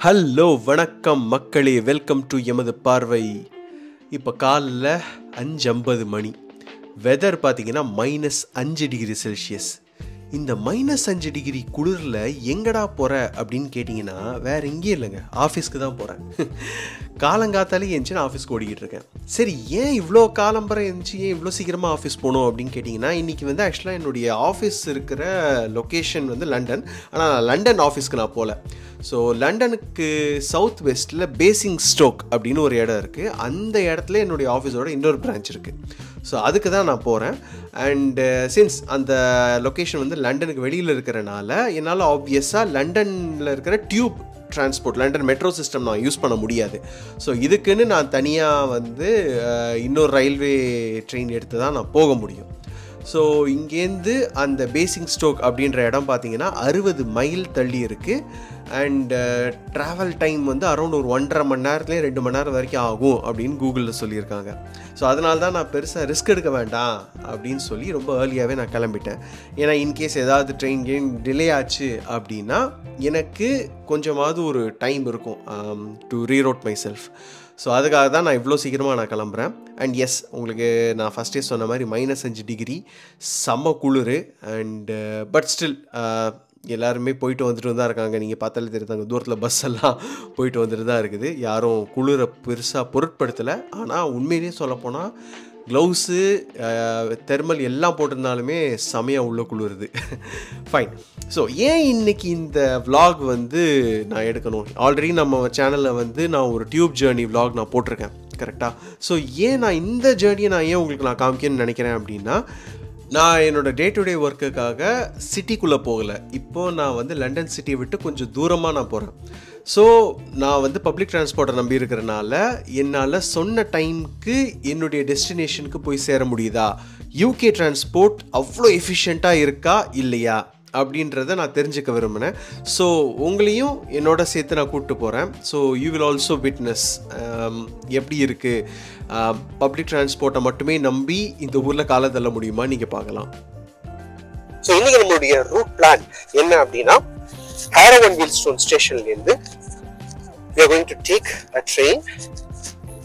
Hello வணக்கம் மக்களே, welcome to எமது பார்வை. இப்போ காலைல 5:50 மணி. வெதர் பார்த்தீங்கன்னா -5 டிகிரி செல்சியஸ். இந்த -5 டிகிரி குளிரில் எங்கடா போகிற அப்படின்னு கேட்டிங்கன்னா வேறு எங்கேயும் இல்லைங்க, ஆஃபீஸ்க்கு தான் போகிறேன். காலங்காத்தாலே எழுந்துச்சு நான் ஆஃபீஸ்க்கு ஓடிக்கிட்டு இருக்கேன். சரி, ஏன் இவ்வளோ காலம்பரம் எழுந்துச்சு, ஏன் இவ்வளோ சீக்கிரமாக ஆஃபீஸ் போகணும் அப்படின்னு கேட்டிங்கன்னா, இன்றைக்கி வந்து ஆக்சுவலாக என்னுடைய ஆஃபீஸ் இருக்கிற லொக்கேஷன் வந்து லண்டன். ஆனால் லண்டன் ஆஃபீஸ்க்கு நான் போகல. ஸோ லண்டனுக்கு சவுத் வெஸ்ட்டில் பேசிங்ஸ்டோக் அப்படின்னு ஒரு இடம் இருக்குது. அந்த இடத்துல என்னுடைய ஆஃபீஸோட இன்னொரு பிரான்ச் இருக்குது. ஸோ அதுக்கு தான் நான் போகிறேன். அண்டு சின்ஸ் அந்த லொக்கேஷன் வந்து லண்டனுக்கு வெளியில் இருக்கிறனால என்னால் ஆப்வியஸாக லண்டனில் இருக்கிற tube transport, London metro system நான் யூஸ் பண்ண முடியாது. ஸோ இதுக்குன்னு நான் தனியாக வந்து இன்னொரு ரயில்வே ட்ரெயின் எடுத்து தான் நான் போக முடியும். ஸோ இங்கேருந்து அந்த பேசிங்ஸ்டோக் அப்படின்ற இடம் பார்த்தீங்கன்னா 60 மைல் தள்ளி இருக்குது. அண்ட் ட்ராவல் டைம் வந்து அரௌண்ட் ஒரு 1.5 மணி நேரத்துலேயே 2 மணி நேரம் வரைக்கும் ஆகும் அப்படின்னு கூகுளில் சொல்லியிருக்காங்க. ஸோ அதனால தான் நான் பெருசாக ரிஸ்க் எடுக்க வேண்டாம் அப்படின்னு சொல்லி ரொம்ப ஏர்லியாகவே நான் கிளம்பிட்டேன். ஏன்னா இன்கேஸ் ஏதாவது ட்ரெயின் டிலே ஆச்சு அப்படின்னா எனக்கு கொஞ்சமாவது ஒரு டைம் இருக்கும் டு ரீரோட் மை செல்ஃப். ஸோ அதுக்காக தான் நான் இவ்வளோ சீக்கிரமாக நான் கிளம்புறேன். அண்ட் எஸ், உங்களுக்கு நான் ஃபஸ்ட்டே சொன்ன மாதிரி -5 டிகிரி, செம்ம குளிர். அண்டு பட் ஸ்டில் எல்லாருமே போயிட்டு வந்துட்டு தான் இருக்காங்க. நீங்கள் பார்த்தாலே தெரியுதாங்க, தூரத்தில் பஸ் எல்லாம் போயிட்டு வந்துட்டு தான் இருக்குது. யாரும் குளிரை பெருசாக பொருட்படுத்தலை. ஆனால் உண்மையிலேயே சொல்லப்போனால் க்ளவுஸு, தெர்மல் எல்லாம் போட்டிருந்தாலுமே செமையாக உள்ள குளிருது. ஃபைன். ஸோ ஏன் இன்றைக்கி இந்த விலாக் வந்து நான் எடுக்கணும்? ஆல்ரெடி நம்ம சேனலில் வந்து நான் ஒரு டியூப் ஜேர்னி விலாக் நான் போட்டிருக்கேன், கரெக்டாக? ஸோ ஏன் நான் இந்த ஜேர்னியை நான் ஏன் உங்களுக்கு நான் காமிக்கணும்னு நினைக்கிறேன் அப்படின்னா, நான் என்னோடய டே டு டே ஒர்க்குக்காக சிட்டிக்குள்ளே போகலை. இப்போது நான் வந்து லண்டன் சிட்டியை விட்டு கொஞ்சம் தூரமாக நான் போகிறேன். ஸோ நான் வந்து பப்ளிக் டிரான்ஸ்போர்ட்டை நம்பி இருக்கிறனால என்னால் சொன்ன டைமுக்கு என்னுடைய டெஸ்டினேஷனுக்கு போய் சேர முடியுதா, யூகே டிரான்ஸ்போர்ட் அவ்வளோ எஃபிஷியண்ட்டாக இருக்கா இல்லையா அப்படின்றத நான் தெரிஞ்சுக்க விரும்பினேன். ஸோ உங்களையும் என்னோட சேர்த்து நான் கூப்பிட்டு போகிறேன். So you will also witness எப்படி இருக்குது, பப்ளிக் டிரான்ஸ்போர்ட்டை மட்டுமே நம்பி இந்த ஊரில் காலை தள்ள முடியுமா நீங்கள் பார்க்கலாம். ஸோ இன்னைக்கு நம்மளுடைய ரூட் பிளான் என்ன அப்படின்னா, ஹாரோ அண்ட் வீல்ஸ்டோன் ஸ்டேஷன்லேருந்து we are going to take a train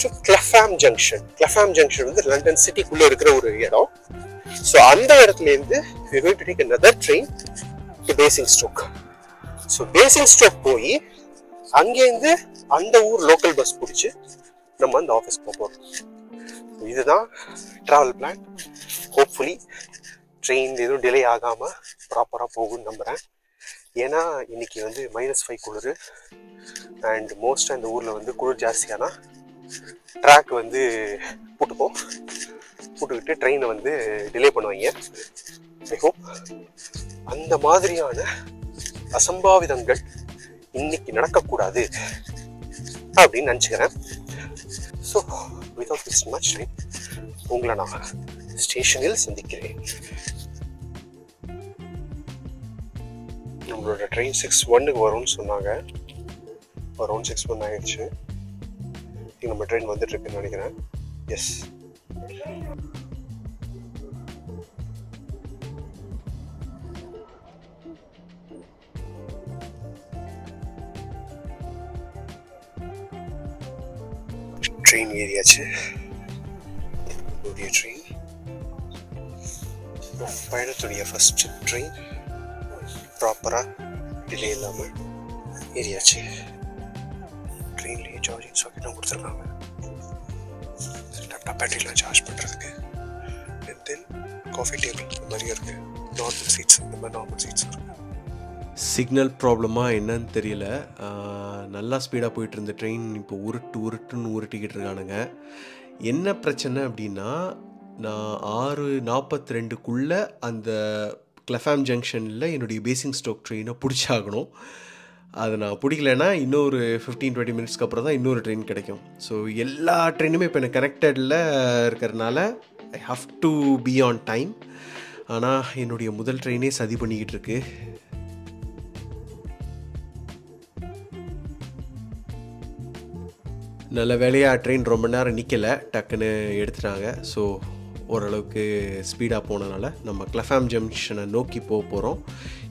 to Clapham Junction. Clapham Junction வந்து லண்டன் சிட்டிக்குள்ளே இருக்கிற ஒரு இடம். ஸோ அந்த இடத்துலேருந்து we are going to take another train to Basingstoke. So Basingstoke போய் அங்கேருந்து அந்த ஊர் லோக்கல் பஸ் பிடிச்சி நம்ம அந்த ஆஃபீஸ்க்கு போகிறோம். இதுதான் ட்ராவல் பிளான். ஹோப்ஃபுல்லி ட்ரெயின் எதுவும் டிலே ஆகாமல் ப்ராப்பராக போகும்னு நம்புகிறேன். ஏன்னா இன்னைக்கு வந்து -5 குளிர். அண்ட் மோஸ்ட்டாக இந்த ஊரில் வந்து குளிர் ஜாஸ்தியானா ட்ராக் வந்து போட்டுக்கிட்டு ட்ரெயினை வந்து டிலே பண்ணுவாங்க. ஐ ஹோப் அந்த மாதிரியான அசம்பாவிதங்கள் இன்னைக்கு நடக்கக்கூடாது அப்படின்னு நினச்சிக்கிறேன். So without wasting much time உங்களை நான் ஸ்டேஷனில் சந்திக்கிறேன். நம்மளோட ட்ரெயின் 6:01 வரும்னு சொன்னாங்க. அரௌண்ட் 6:01 ஆயிடுச்சு. நம்ம ட்ரெயின் வந்துட்டு இருக்குன்னு நினைக்கிறேன். எஸ், ட்ரெயின் ஏறியாச்சு. புதிய ட்ரெயின், பயணத்துடைய ஃபர்ஸ்ட் ட்ரெயின் ப்ராப்பராக டிலே இல்லாமல் ஏறியாச்சு. ட்ரெயின்லேயே சார்ஜிங் சாக்கெட்லாம் கொடுத்துருக்காங்க, லேப்டாப் பேட்டரிலாம் சார்ஜ் பண்ணுறதுக்கு. அண்ட் தென் காஃபி டேபிள் இந்த மாதிரியும் இருக்குது. நார்மல் சீட்ஸ், இந்த மாதிரி நார்மல் சீட்ஸ் இருக்குது. சிக்னல் ப்ராப்ளமாக என்னன்னு தெரியல, நல்லா ஸ்பீடாக போயிட்டு இருந்த ட்ரெயின் இப்போ உருட்டுன்னு உருட்டிக்கிட்டு இருக்கானுங்க. என்ன பிரச்சனை அப்படின்னா, நான் 6:42க்குள்ளே அந்த கிளஃபாம் ஜங்ஷனில் என்னுடைய பேசிங்ஸ்டோக் ட்ரெயினை பிடிச்சாகணும். அது நான் பிடிக்கலைன்னா இன்னொரு 15-20 மினிட்ஸ்க்கு அப்புறம் தான் இன்னொரு ட்ரெயின் கிடைக்கும். ஸோ எல்லா ட்ரெயினுமே இப்போ எனக்கு கனெக்டடில் இருக்கிறதுனால I have to be on time. ஆனால் என்னுடைய முதல் ட்ரெயினே சதி பண்ணிக்கிட்டு இருக்கு. நல்ல வேலையாக ட்ரெயின் ரொம்ப நேரம் நிற்கலை, டக்குன்னு எடுத்துட்டாங்க. ஸோ ஓரளவுக்கு ஸ்பீடாக போனனால நம்ம கிளஃபாம் ஜங்ஷனை நோக்கி போக போகிறோம்.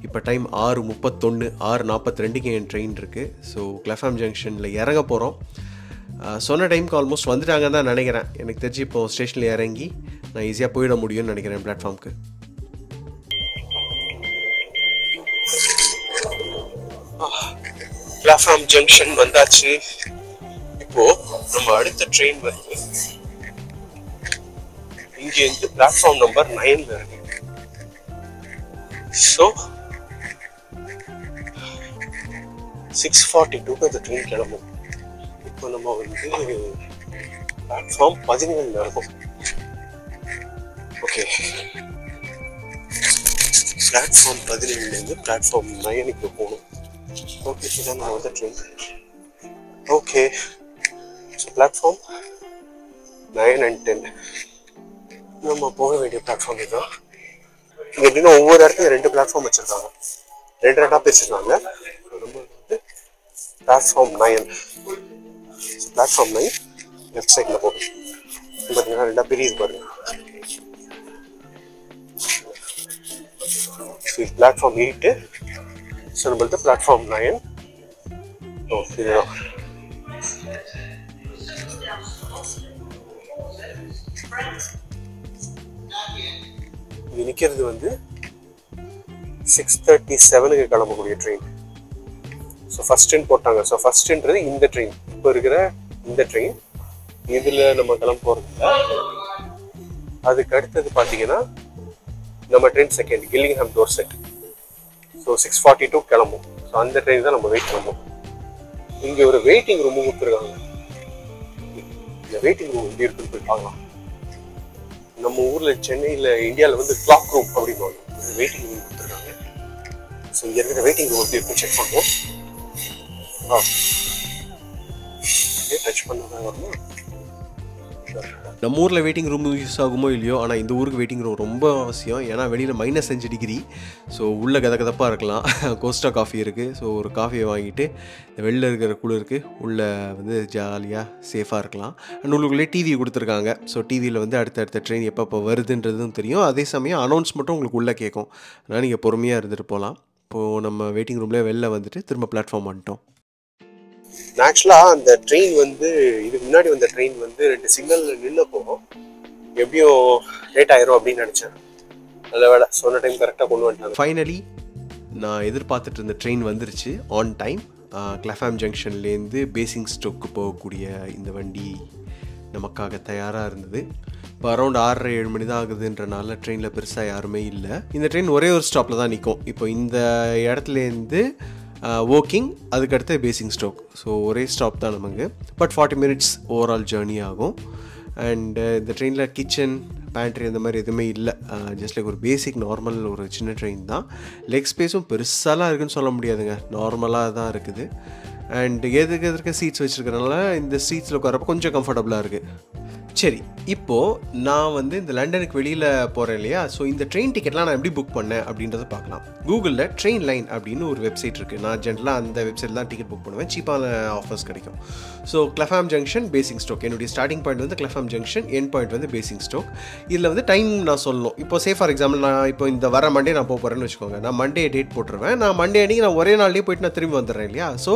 இப்போ டைம் 6:31, 6:42க்கு என் ட்ரெயின் இருக்குது. ஸோ கிளஃபாம் ஜங்ஷனில் இறங்க போகிறோம். சொன்ன டைமுக்கு ஆல்மோஸ்ட் வந்துட்டாங்கன்னு தான் நினைக்கிறேன். எனக்கு தெரிஞ்சு இப்போ ஸ்டேஷனில் இறங்கி நான் ஈஸியாக போயிட முடியும்னு நினைக்கிறேன் பிளாட்ஃபார்முக்கு. கிளஃபாம் ஜங்ஷன் வந்தாச்சு. இப்போ நம்ம அடுத்த ட்ரெயின் வந்து இங்கேருந்து பிளாட்ஃபார்ம் நம்பர் 9ல இருக்கு. ஸோ 6:42க்கு அந்த ட்ரெயின் கிளம்பும். இப்போ நம்ம வந்து பிளாட்ஃபார்ம் 17ல இருக்கும். ஓகே, பிளாட்ஃபார்ம் 17லேருந்து பிளாட்ஃபார்ம் 9க்கு போகணும். ஓகே, இதான் நான் வந்து train. Okay, so platform 9 and 10 நம்ம போக வேண்டிய பிளாட்ஃபார்ம் இதுதான். இங்கே எப்படின்னா ஒவ்வொரு இடத்துலையும் 2 பிளாட்ஃபார்ம் வச்சுருக்காங்க, 2 ரெண்டாக பிரிச்சிருக்காங்க. நம்ம வந்து பிளாட்ஃபார்ம் 9, பிளாட்ஃபார்ம் 9 லெஃப்ட் சைடில் போகும். பார்த்தீங்கன்னா 2 பிரியுது பாருங்க. பிளாட்ஃபார்ம் 8, ஸோ நம்மளுக்கு பிளாட்ஃபார்ம் 9. ஓ, இதுதான். இது நிற்கிறது வந்து 6:37க்கு கிளம்பக்கூடிய ட்ரெயின். ஸோ ஃபர்ஸ்ட் ட்ரெயின் போட்டாங்க. ஸோ ஃபர்ஸ்ட்ன்றது இந்த ட்ரெயின், இப்போ இருக்கிற இந்த ட்ரெயின். இதில் நம்ம கிளம்ப போகிறதில்ல. அதுக்கு அடுத்தது பார்த்தீங்கன்னா நம்ம ட்ரெயின் செகண்ட், கில்லிங்ஹாம் டோர்செட். ஸோ 6:42 கிளம்பும். ஸோ அந்த ட்ரெயின் தான் நம்ம வெயிட் பண்ணோம். இங்கே ஒரு வெயிட்டிங் ரூம் கொடுத்துருக்காங்க. இந்த வெயிட்டிங் ரூம் எப்படி இருக்குன்னு போய் பார்க்கலாம். நம்ம ஊரில் சென்னையில் இந்தியாவில் வந்து கிளாக் ரூம் அப்படின்வாங்க. வெயிட்டிங் ரூம் கொடுத்துருக்காங்க. ஸோ இங்கே இருக்கிற வெயிட்டிங் ரூம் எப்படி இருக்குன்னு செக் பண்ணுவோம். டச் பண்ணதான் வரணும். நம்ம ஊரில் வெயிட்டிங் ரூம் யூஸ் ஆகுமோ இல்லையோ, ஆனால் இந்த ஊருக்கு வெயிட்டிங் ரூம் ரொம்ப அவசியம். ஏன்னா வெளியில் -5 டிகிரி. ஸோ உள்ளே கதகதப்பாக இருக்கலாம். கோஸ்டா காஃபி இருக்குது. ஸோ ஒரு காஃபியை வாங்கிட்டு வெளில இருக்கிற குளிருக்கு உள்ளே வந்து ஜாலியாக சேஃபாக இருக்கலாம். அண்ட் உள்ளுக்குள்ளே டிவி கொடுத்துருக்காங்க. ஸோ டிவியில் வந்து அடுத்தடுத்த ட்ரெயின் எப்போ வருதுன்றதும் தெரியும். அதே சமயம் அனௌன்ஸ் மட்டும் உங்களுக்கு உள்ளே கேட்கும். அதனால் நீங்கள் பொறுமையாக இருந்துட்டு போகலாம். இப்போது நம்ம வெயிட்டிங் ரூம்லேயே வெளில வந்துட்டு திரும்ப பிளாட்ஃபார்ம் வந்துட்டோம். ஆக்சுவலாக அந்த ட்ரெயின் வந்து இதுக்கு முன்னாடி வந்த ட்ரெயின் வந்து 2 சிக்னலில் நின்று போகும். எப்படியும் லேட் ஆயிரும் அப்படின்னு நினச்சேன். நல்ல வேலை, சொன்ன டைம் கரெக்டாக கொண்டு வந்துட்டாங்க. ஃபைனலி நான் எதிர்பார்த்துட்டு இருந்த ட்ரெயின் வந்துருச்சு ஆன் டைம். கிளஃபாம் ஜங்ஷன்லேருந்து பேசிங்ஸ்டோக்கு போகக்கூடிய இந்த வண்டி நமக்காக தயாராக இருந்தது. இப்போ அரௌண்ட் 6:30-7 மணி தான் ஆகுதுன்றனால ட்ரெயினில் பெருசாக யாருமே இல்லை. இந்த ட்ரெயின் ஒரே ஒரு ஸ்டாப்பில் தான் நிற்கும். இப்போ இந்த இடத்துலேருந்து வோக்கிங், அதுக்கடுத்து பேசிங்ஸ்டோக். ஸோ ஒரே ஸ்டாப் தான் நமக்கு. பட் 40 மினிட்ஸ் ஓவரால் ஜேர்னி ஆகும். அண்ட் இந்த ட்ரெயினில் கிச்சன், பேண்ட்ரி அந்த மாதிரி எதுவுமே இல்லை. ஜஸ்ட் லைக் ஒரு பேசிக் நார்மல் ஒரு சின்ன ட்ரெயின் தான். லெக் ஸ்பேஸும் பெருசாலாம் இருக்குதுன்னு சொல்ல முடியாதுங்க, நார்மலாக தான் இருக்குது. அண்ட் எதுக்கு சீட்ஸ் வச்சுருக்கறனால இந்த சீட்ஸில் உட்காரப்போ கொஞ்சம் கம்ஃபர்டபுளாக இருக்குது. சரி, இப்போது நான் வந்து இந்த லண்டனுக்கு வெளியில் போகிறேன் இல்லையா? ஸோ இந்த ட்ரெயின் டிக்கெட்லாம் நான் எப்படி புக் பண்ணேன் அப்படின்றத பார்க்கலாம். கூகுளில் ட்ரெயின் லைன் அப்படின்னு ஒரு வெப்சைட் இருக்குது. நான் ஜென்ரலாக அந்த வெப்சைட்டில் தான் டிக்கெட் புக் பண்ணுவேன். சீப்பான ஆஃபர்ஸ் கிடைக்கும். So Clapham Junction, Basingstoke. என்னுடைய ஸ்டார்டிங் பாயிண்ட் வந்து கிளஃபாம் ஜங்ஷன், எண்ட் பாயிண்ட் வந்து பேசிங்ஸ்டோக். இதில் வந்து டைம் நான் சொல்லணும். இப்போ ஃபார் எக்ஸாம்பிள் நான் இப்போ இந்த வர மண்டே நான் போகிறேன்னு வச்சுக்கோங்க. நான் மண்டே டேட் போட்டுருவேன். நான் மண்டே அன்றைக்கி நான் ஒரே நாள்லேயே போயிட்டு நான் திரும்பி வந்துடுறேன் இல்லையா? ஸோ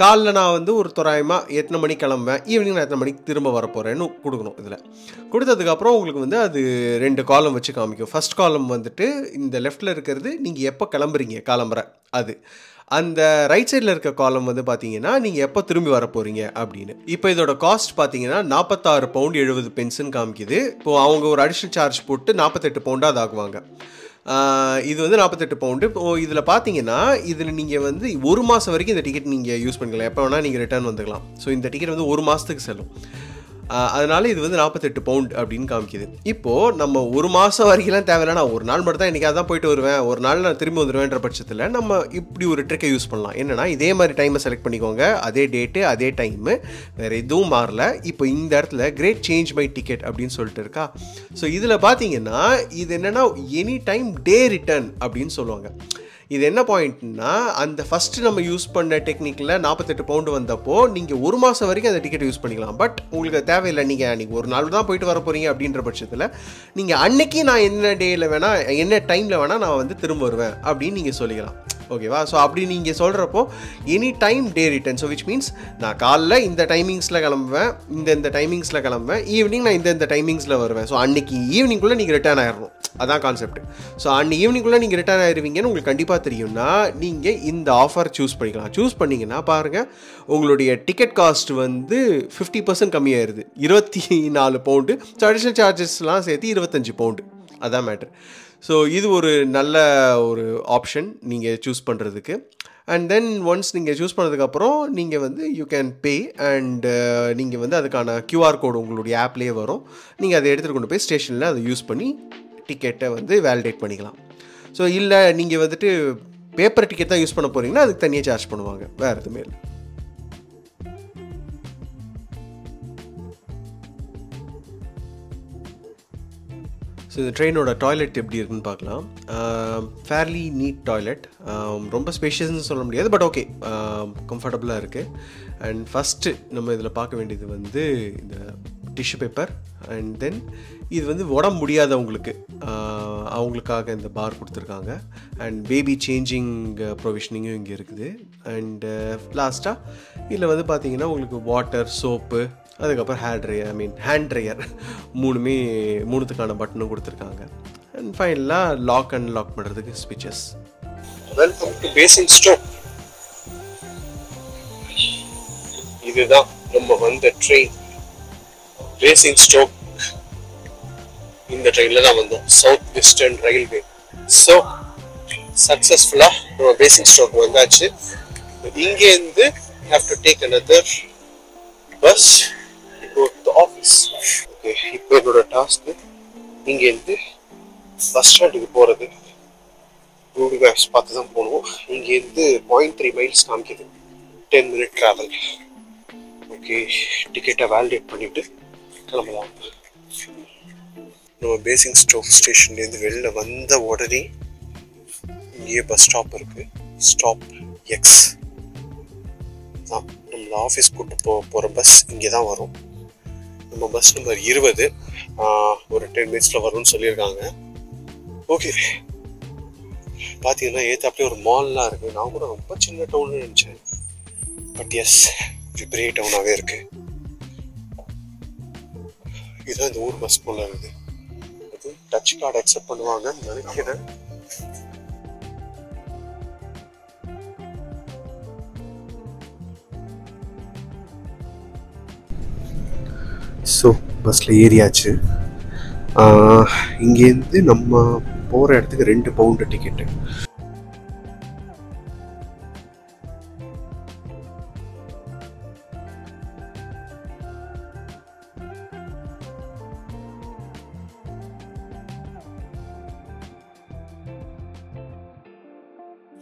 காலைல நான் வந்து ஒரு தோராயமாக எத்தனை மணிக்கு கிளம்புவேன், ஈவினிங் நான் எத்தனை மணிக்கு திரும்ப வர போகிறேன்னு கொடுக்கணும். இதில் கொடுத்ததுக்கப்புறம் உங்களுக்கு வந்து அது 2 காலம் வச்சு காமிக்கும். ஃபர்ஸ்ட் காலம் வந்துட்டு இந்த லெஃப்ட்டில் இருக்கிறது நீங்கள் எப்போ கிளம்புறீங்க, கிளம்புற அது. அந்த ரைட் சைடில் இருக்க காலம் வந்து பார்த்தீங்கன்னா நீங்கள் எப்போ திரும்பி வர போகிறீங்க அப்படின்னு. இப்போ இதோட காஸ்ட் பார்த்தீங்கன்னா £46.70 காமிக்குது. இப்போது அவங்க ஒரு அடிஷ்னல் சார்ஜ் போட்டு 48 பவுண்டாக அது ஆகுவாங்க. இது வந்து 48 பவுண்டு. இதில் பார்த்தீங்கன்னா இதில் நீங்கள் வந்து 1 மாதம் வரைக்கும் இந்த டிக்கெட் நீங்கள் யூஸ் பண்ணிக்கலாம். எப்போ வேணால் நீங்கள் ரிட்டர்ன் வந்துக்கலாம். ஸோ இந்த டிக்கெட் வந்து 1 மாதத்துக்கு செல்லும். அதனால் இது வந்து 48 பவுண்ட் அப்படின்னு காமிக்குது. இப்போது நம்ம 1 மாதம் வரைக்கும்லாம் தேவையில்லை. நான் ஒரு நாள் மட்டும் தான் இன்றைக்கி அதான் போயிட்டு வருவேன், ஒரு நாள் நான் திரும்பி வந்துடுவேன்ற பட்சத்தில் நம்ம இப்படி ஒரு ட்ரிக்கை யூஸ் பண்ணலாம். என்னென்னா இதே மாதிரி டைமை செலக்ட் பண்ணிக்கோங்க, அதே டேட்டு அதே டைமு, வேறு எதுவும் மாறல. இப்போ இந்த இடத்துல கிரேட் சேஞ்ச் மை டிக்கெட் அப்படின்னு சொல்லிட்டு இருக்கா. ஸோ இதில் பார்த்தீங்கன்னா இது என்னென்னா எனி டைம் டே ரிட்டர்ன் அப்படின்னு சொல்லுவாங்க. இது என்ன பாயிண்ட்னா, அந்த ஃபஸ்ட்டு நம்ம யூஸ் பண்ண டெக்னிக்கில் 48 பவுண்டு வந்தப்போ நீங்கள் 1 மாதம் வரைக்கும் அந்த டிக்கெட் யூஸ் பண்ணிக்கலாம். பட் உங்களுக்கு தேவையில்லை, நீங்கள் அன்றைக்கி ஒரு நாள் தான் போயிட்டு வர போகிறீங்க அப்படின்ற பட்சத்தில் நீங்கள் அன்னைக்கு நான் என்ன டேயில் வேணால் என்ன டைமில் வேணால் நான் வந்து திரும்ப வருவேன் அப்படின்னு நீங்கள் சொல்லிக்கலாம். ஓகேவா? ஸோ அப்படி நீங்கள் சொல்கிறப்போ any time day return. So which means நான் காலைல இந்த டைமிங்ஸில் கிளம்புவேன், இந்த டைமிங்ஸில் கிளம்புவேன், ஈவினிங் நான் இந்த டைமிங்ஸில் வருவேன். ஸோ அன்றைக்கி ஈவினிங்குள்ளே நீங்கள் ரிட்டர்ன் ஆயிடணும். அதான் கான்செப்ட். ஸோ அன்றைக்கி ஈவினிங்குள்ளே நீங்கள் ரிட்டர்ன் ஆயிடுவீங்கன்னு உங்களுக்கு கண்டிப்பாக தெரியும்னா நீங்கள் இந்த ஆஃபர் சூஸ் பண்ணிக்கலாம். சூஸ் பண்ணிங்கன்னா பாருங்கள், உங்களுடைய டிக்கெட் காஸ்ட் வந்து 50% கம்மியாயிருது. 24 பவுண்டு. ஸோ அடிஷ்னல் சார்ஜஸ்லாம் சேர்த்து 25 பவுண்டு. அதான் மேட்டர். ஸோ இது ஒரு நல்ல ஒரு ஆப்ஷன் நீங்கள் சூஸ் பண்ணுறதுக்கு. அண்ட் தென் ஒன்ஸ் நீங்கள் சூஸ் பண்ணதுக்கப்புறம் நீங்கள் வந்து யூ கேன் பே அண்ட் நீங்கள் வந்து அதுக்கான QR கோடு உங்களுடைய ஆப்லேயே வரும். நீங்கள் அதை எடுத்துகிட்டு கொண்டு போய் ஸ்டேஷனில் அதை யூஸ் பண்ணி டிக்கெட்டை வந்து வேலிடேட் பண்ணிக்கலாம். ஸோ இல்லை நீங்கள் வந்துட்டு பேப்பர் டிக்கெட் தான் யூஸ் பண்ண போகிறீங்கன்னா அதுக்கு தனியாக சார்ஜ் பண்ணுவாங்க, வேறு எதுவுமே இல்லை. ஸோ இந்த ட்ரெயினோட டாய்லெட் எப்படி இருக்குன்னு பார்க்கலாம். Fairly neat toilet. ரொம்ப ஸ்பேஷியஸ்ன்னு சொல்ல முடியாது, பட் ஓகே, கம்ஃபர்டபுளாக இருக்குது. அண்ட் ஃபஸ்ட்டு நம்ம இதில் பார்க்க வேண்டியது வந்து இந்த டிஷ்யூ பேப்பர். அண்ட் தென் இது வந்து உடம்பு முடியாதவங்களுக்கு அவங்களுக்காக இந்த பார் கொடுத்துருக்காங்க. அண்ட் பேபி சேஞ்சிங் ப்ரொவிஷனிங்கும் இங்கே இருக்குது. அண்டு லாஸ்ட்டாக இதில் வந்து பார்த்திங்கன்னா உங்களுக்கு வாட்டர், சோப்பு, அதுக்கப்புறம் ஹேண்ட் ட்ரையர் மூணுத்துக்கான பட்டனும் கொடுத்துருக்காங்க. அண்ட் ஃபைனலாக லாக் அண்ட் லாக் பண்ணுறதுக்கு ஸ்விட்சஸ். Welcome to பேசிங்ஸ்டோக். இதுதான் நம்ம வந்த ட்ரெயின். பேசிங்ஸ்டோக் இந்த ட்ரெயினில் தான் வந்தோம், சவுத் வெஸ்டர்ன் ரயில்வே. ஸோ சக்ஸஸ்ஃபுல்லாக நம்ம பேசிங்ஸ்டோக் வந்தாச்சு. இங்கேருந்து have to take another bus to go to the office. Okay, இப்போ என்னோட டாஸ்க் இங்கேருந்து பஸ் ஸ்டாண்டுக்கு போகிறது. கூகுள் மேப்ஸ் பார்த்து தான் போகணும். இங்கேருந்து 0.3 மைல்ஸ் காமிக்குது, 10 minute ட்ராவல். ஓகே, டிக்கெட்டை வேலிடேட் பண்ணிவிட்டு கிளம்பலாம். நம்ம பேசிங்ஸ்டோக் ஸ்டேஷன்லேருந்து வெளில வந்த உடனே இங்கேயே பஸ் ஸ்டாப் இருக்குது, ஸ்டாப் எக்ஸ் தான். நம்மளை ஆஃபீஸ் கூட்டு போகிற பஸ் இங்கே தான் வரும். நம்ம பஸ் நம்பர் 20 ஒரு 10 minutesல வரும்னு சொல்லியிருக்காங்க. ஓகே, பார்த்தீங்கன்னா ஏத்தாப்புலேயே ஒரு மால்லாம் இருக்குது. நான் கூட ரொம்ப சின்ன டவுன்னு நினச்சேன், பட் எஸ், இது பெரிய டவுனாகவே இருக்குது. இதுதான் இந்த ஊர் பஸ் போல இருக்குது. அது டச் கார்டு அக்செப்ட் பண்ணுவாங்கன்னு நினைக்கிறேன். ஸோ பஸ்ஸில் ஏறியாச்சு. இங்கேருந்து நம்ம போகிற இடத்துக்கு 2 பவுண்டு டிக்கெட்டு.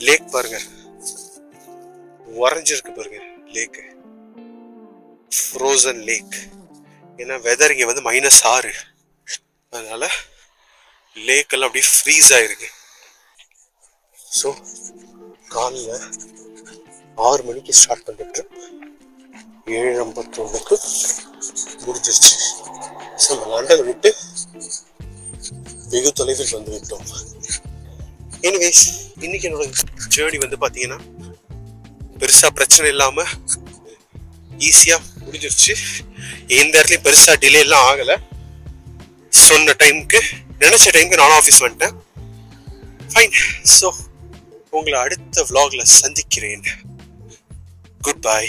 லேக் பாருங்க, உறைஞ்சிருக்கு பாருங்க லேக்கு, ஃப்ரோசன் லேக். ஏன்னா வெதர் இங்கே வந்து -6, அதனால லேக் எல்லாம் அப்படியே ஃப்ரீஸ் ஆயிருக்கு. ஸோ காலைல 6 மணிக்கு ஸ்டார்ட் பண்ணிட்டு 7:51க்கு முடிஞ்சிருச்சு. ஸோ நம்ம லண்டனை விட்டு வெகு தொலைவில் வந்து விட்டோம். எனிவேஸ், இன்னைக்கு என்னோட ஜேர்னி வந்து பார்த்தீங்கன்னா பெருசாக பிரச்சனை இல்லாமல் ஈஸியாக முடிஞ்சிருச்சு. எந்த இடத்துலையும் பெருசாக டிலே எல்லாம் ஆகலை. சொன்ன டைமுக்கு, நினச்ச டைமுக்கு நானும் ஆஃபீஸ் வந்துட்டேன். ஃபைன். ஸோ உங்களை அடுத்த vlogல சந்திக்கிறேன். Good bye.